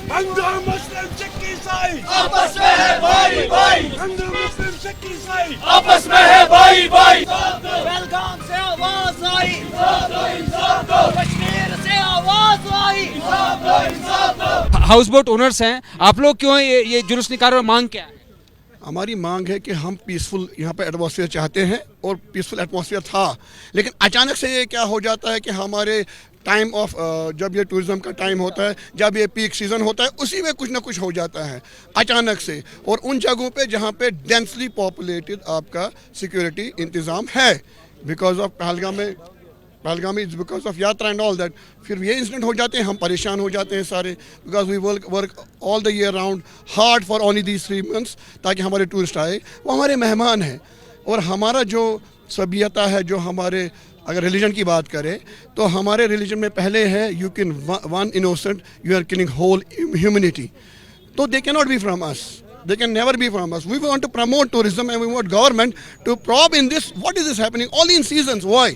हिंदू मुस्लिम सिख ईसाई आपस में है भाई भाई, हिंदू मुस्लिम सिख ईसाई आपस में है भाई भाई। पहलगाम से आवाज आई, इंसाफ दो, इंसाफ दो, कश्मीर से आवाज आई। इंसाफ दो, इंसाफ दो। हाउस बोट ओनर्स हैं आप लोग, क्यों ये जुलूस निकाल रहे हो? मांग क्या है? हमारी मांग है कि हम पीसफुल यहाँ पे एटमॉस्फेयर चाहते हैं और पीसफुल एटमॉस्फेयर था, लेकिन अचानक से ये क्या हो जाता है कि हमारे टाइम ऑफ जब ये टूरिज्म का टाइम होता है, जब ये पीक सीज़न होता है, उसी में कुछ ना कुछ हो जाता है अचानक से, और उन जगहों पे जहाँ पे डेंसली पॉपुलेटेड आपका सिक्योरिटी इंतज़ाम है because of Pahalgam is because of यात्रा एंड ऑल दैट। फिर ये इंसिडेंट हो जाते हैं, हम परेशान हो जाते हैं सारे, because we work all the year round hard for only these 3 months ताकि हमारे टूरिस्ट आए, वो हमारे मेहमान हैं। और हमारा जो सभ्यता है, जो हमारे अगर रिलीजन की बात करें तो हमारे रिलीजन में पहले है you can one innocent you are killing whole humanity, तो they can not be from us, they can never be from us. We want to promote tourism and we want government to probe in this. What is this happening only in seasons? Why?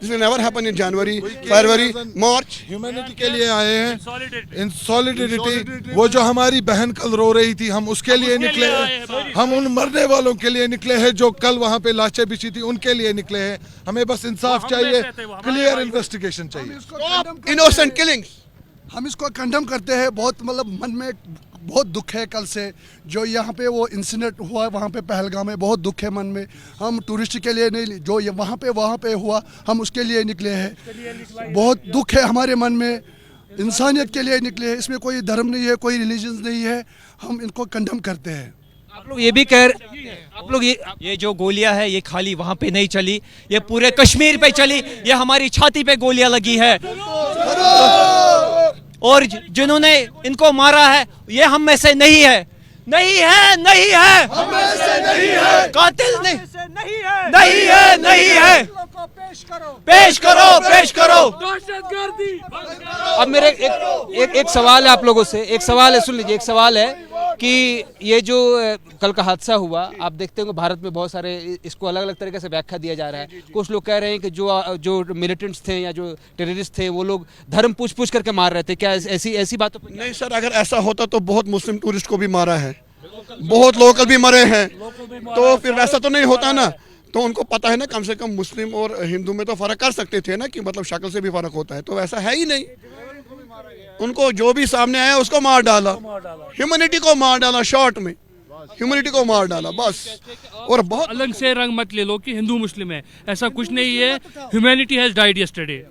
This will never happen in January, February, March. Humanity के लिए आए हैं, इन solidarity. वो जो हमारी बहन कल रो रही थी, हम उसके लिए निकले हैं। हम उन मरने वालों के लिए निकले हैं जो कल वहाँ पे लाशें बिछी थी, उनके लिए निकले हैं। हमें बस इंसाफ चाहिए, क्लियर इन्वेस्टिगेशन चाहिए। Stop innocent killings. हम इसको कंडम करते हैं। बहुत मतलब मन में बहुत दुख है कल से जो यहाँ पे वो इंसिडेंट हुआ है वहाँ पे पहलगाम में, बहुत दुख है मन में। हम टूरिस्ट के लिए नहीं, जो ये वहाँ पे हुआ हम उसके लिए निकले हैं। बहुत दुख है हमारे मन में, इंसानियत के लिए निकले हैं। इसमें कोई धर्म नहीं है, कोई रिलीजन नहीं है, हम इनको कंडम करते हैं। आप लोग ये भी कह रहे, आप लोग ये जो गोलियां है ये खाली वहाँ पे नहीं चली, ये पूरे कश्मीर पे चली, ये हमारी छाती पे गोलियां लगी है। और जिन्होंने इनको मारा है ये हम में से नहीं है, नहीं है, नहीं है, हम में से नहीं है, कातिल नहीं नहीं है, नहीं है, नहीं है। पेश करो, पेश करो, पेश करो। अब मेरे एक सवाल है आप लोगों से, एक सवाल है, सुन लीजिए, एक सवाल है कि ये जो कल का हादसा हुआ, आप देखते होंगे भारत में बहुत सारे इसको अलग अलग तरीके से व्याख्या दिया जा रहा है। कुछ लोग कह रहे हैं कि जो मिलिटेंट्स थे या जो टेररिस्ट थे वो लोग धर्म पूछ करके मार रहे थे। क्या ऐसी बातों पर? नहीं सर, अगर ऐसा होता तो बहुत मुस्लिम टूरिस्ट को भी मारा है, बहुत लोकल भी मरे हैं, तो फिर वैसा तो नहीं होता ना। तो उनको पता है ना, कम से कम मुस्लिम और हिंदू में तो फर्क कर सकते थे ना, कि मतलब शक्ल से भी फर्क होता है, तो वैसा है ही नहीं। उनको जो भी सामने आया उसको मार डाला, ह्यूमैनिटी को मार डाला, शॉर्ट में ह्यूमैनिटी को मार डाला बस। और बहुत अलग से रंग मत ले लो कि हिंदू मुस्लिम है, ऐसा कुछ नहीं है। Humanity has died yesterday,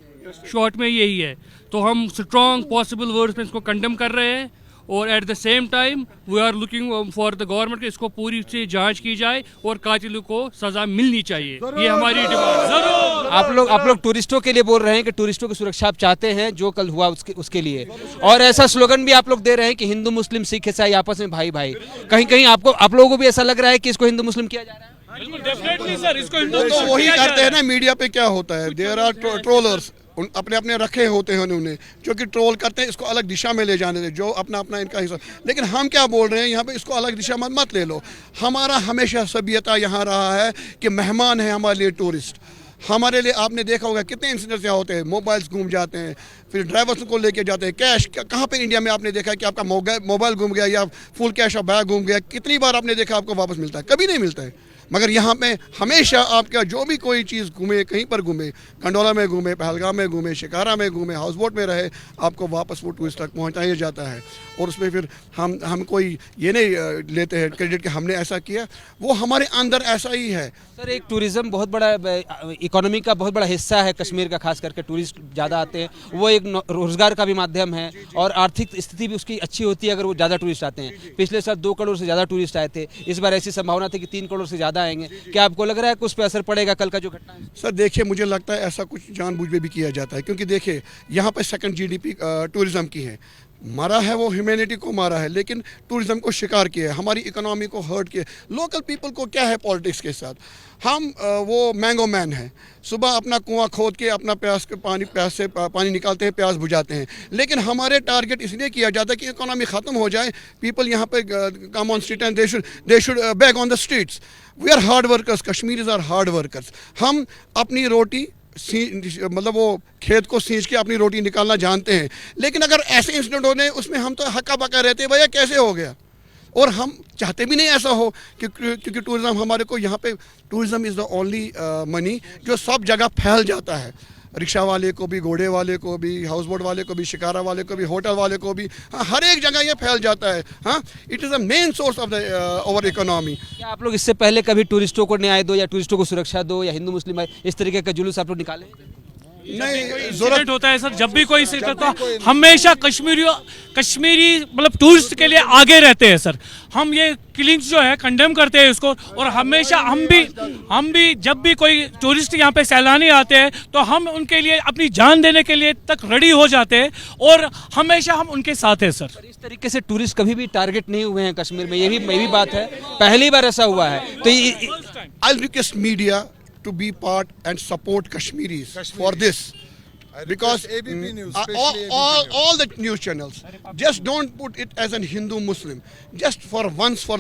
short में यही है। तो हम स्ट्रॉन्ग पॉसिबल वर्ड्स में इसको कंडेम कर रहे हैं, और at the same time we are looking for the government कि इसको पूरी से जांच की जाए और कातिलों को सजा मिलनी चाहिए। ये हमारी डिमांड। जरूर आप लोग टूरिस्टों के लिए बोल रहे हैं कि टूरिस्टों की सुरक्षा आप चाहते हैं, जो कल हुआ उसके लिए, और ऐसा स्लोगन भी आप लोग दे रहे हैं कि हिंदू मुस्लिम सिख ईसाई आपस में भाई भाई। कहीं आप लोगों को भी ऐसा लग रहा है कि इसको हिंदू मुस्लिम किया जा रहा है? डेफिनेटली सर, इसको हिंदू तो वही करते हैं ना। मीडिया पे क्या होता है, देयर आर ट्रोलर्स, अपने अपने रखे होते हैं उन्होंने, जो कि ट्रोल करते हैं, इसको अलग दिशा में ले जाने दे, जो अपना अपना इनका हिस्सा। लेकिन हम क्या बोल रहे हैं यहाँ पे, इसको अलग दिशा मत ले लो। हमारा हमेशा सभ्यता यहाँ रहा है कि मेहमान है हमारे लिए टूरिस्ट। हमारे लिए आपने देखा होगा कितने इंसिडेंट्स यहाँ होते हैं, मोबाइल्स घूम जाते हैं, फिर ड्राइवर्स को लेके जाते हैं, कैश कहाँ पे इंडिया में आपने देखा है कि आपका मोबाइल घूम गया या फुल कैश और बैग घूम गया, कितनी बार आपने देखा आपको वापस मिलता है? कभी नहीं मिलता है। मगर यहाँ पे हमेशा आपका जो भी कोई चीज़ घूमे, कहीं पर घूमे, कंडोला में घूमे, पहलगाम में घूमे, शिकारा में घूमे, हाउस बोट में रहे, आपको वापस वो टूरिस्ट तक पहुँचाया जाता है। और उसमें फिर हम कोई ये नहीं लेते हैं क्रेडिट कि हमने ऐसा किया, वो हमारे अंदर ऐसा ही है। सर, एक टूरिज़्म बहुत बड़ा इकोनॉमी का बहुत बड़ा हिस्सा है कश्मीर का, खास करके टूरिस्ट ज़्यादा आते हैं, वो एक रोज़गार का भी माध्यम है और आर्थिक स्थिति भी उसकी अच्छी होती है अगर वो ज़्यादा टूरिस्ट आते हैं। पिछले साल 2 करोड़ से ज़्यादा टूरिस्ट आए थे, इस बार ऐसी संभावना थी कि 3 करोड़ से ज़्यादा आएंगे। क्या आपको लग रहा है कि उस पर असर पड़ेगा कल का जो घटना है? सर देखिए, मुझे लगता है ऐसा कुछ जानबूझ के भी किया जाता है, क्योंकि देखिए यहाँ पर सेकंड जीडीपी टूरिज़्म की है। मारा है वो ह्यूमैनिटी को मारा है, लेकिन टूरिज्म को शिकार किया है, हमारी इकोनॉमी को हर्ट किया। लोकल पीपल को क्या है पॉलिटिक्स के साथ, हम वो मैंगो मैन है, सुबह अपना कुआं खोद के अपना प्यास से पानी निकालते हैं, प्यास बुझाते हैं। लेकिन हमारे टारगेट इसलिए किया जाता है कि इकोनॉमी ख़त्म हो जाए, पीपल यहाँ पे come on street and they should beg on the streets. We are hard workers, Kashmiris are hard workers. हम अपनी रोटी मतलब वो खेत को सींच के अपनी रोटी निकालना जानते हैं। लेकिन अगर ऐसे इंसिडेंट होने उसमें हम तो हक्का बक्का रहते हैं, भैया कैसे हो गया, और हम चाहते भी नहीं ऐसा हो, क्योंकि टूरिज़्म हमारे को यहाँ पे tourism is the only money जो सब जगह फैल जाता है। रिक्शा वाले को भी, घोड़े वाले को भी, हाउस बोट वाले को भी, शिकारा वाले को भी, होटल वाले को भी, हाँ, हर एक जगह ये फैल जाता है। हाँ, it is the main source of the our economy. क्या आप लोग इससे पहले कभी टूरिस्टों को न्याय दो या टूरिस्टों को सुरक्षा दो या हिंदू मुस्लिम इस तरीके का जुलूस आप लोग निकाले? नहीं, इंसिडेंट होता है सर, जब भी कोई इंसिडेंट होता है हमेशा कश्मीरी मतलब टूरिस्ट के लिए आगे रहते हैं सर। हम ये किलिंग्स जो है कंडेम करते हैं इसको, और हमेशा हम भी जब भी कोई टूरिस्ट यहाँ पे सैलानी आते हैं तो हम उनके लिए अपनी जान देने के लिए तक रेडी हो जाते हैं, और हमेशा हम उनके साथ हैं सर। इस तरीके से टूरिस्ट कभी भी टारगेट नहीं हुए हैं कश्मीर में, ये भी बात है, पहली बार ऐसा हुआ है। तो I'll request media to be part and support Kashmiris for this, because ABP News, all the news channels just don't put it as a Hindu Muslim, just for once for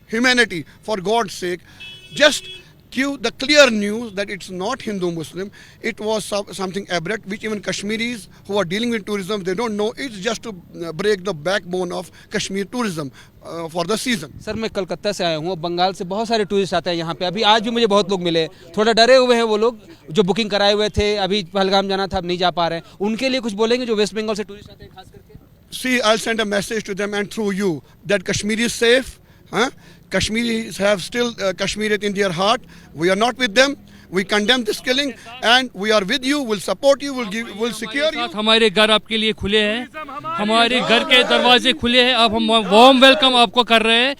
humanity, for God's sake, just give the clear news that it's not Hindu Muslim, it was something aberrant, which even Kashmiris who are dealing with tourism, they don't know. It's just to break the backbone of Kashmir tourism for the season. Sir मैं कलकत्ता से आया हूँ, बंगाल से बहुत सारे tourist आते हैं यहाँ पे। अभी आज भी मुझे बहुत लोग मिले, थोड़ा डरे हुए हैं वो लोग जो बुकिंग कराए हुए थे, अभी पहलगाम जाना था, अब नहीं जा पा रहे हैं। उनके लिए कुछ बोलेंगे जो वेस्ट बंगाल से टूरिस्ट आते हैं खास करके? See, I'll send a message to them and through you that Kashmir is safe. Huh? Kashmiris have still Kashmir in their heart. We are not with them. We condemn this killing and we are with you. We'll support you. We'll secure you. हमारे घर आपके लिए खुले हैं, हमारे घर के दरवाजे खुले हैं। अब हम वार्म वेलकम आपको कर रहे हैं।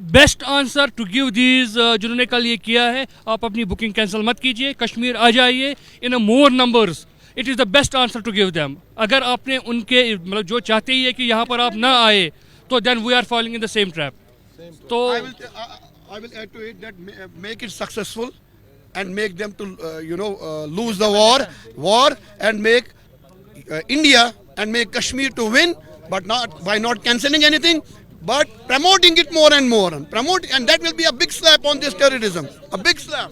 Best answer to give these जिन्होंने कल ये किया है, आप अपनी बुकिंग कैंसिल मत कीजिए, कश्मीर आ जाइए in a more numbers. It is the best answer to give them. अगर आपने उनके मतलब जो चाहते ही है कि यहाँ पर आप ना आए, तो then we are following in the same trap. तो I will add to it that make it successful and make them to lose the war and make India and make Kashmir to win, but not by not cancelling anything, but promoting it more and more, and that will be a big slap on this terrorism, a big slap.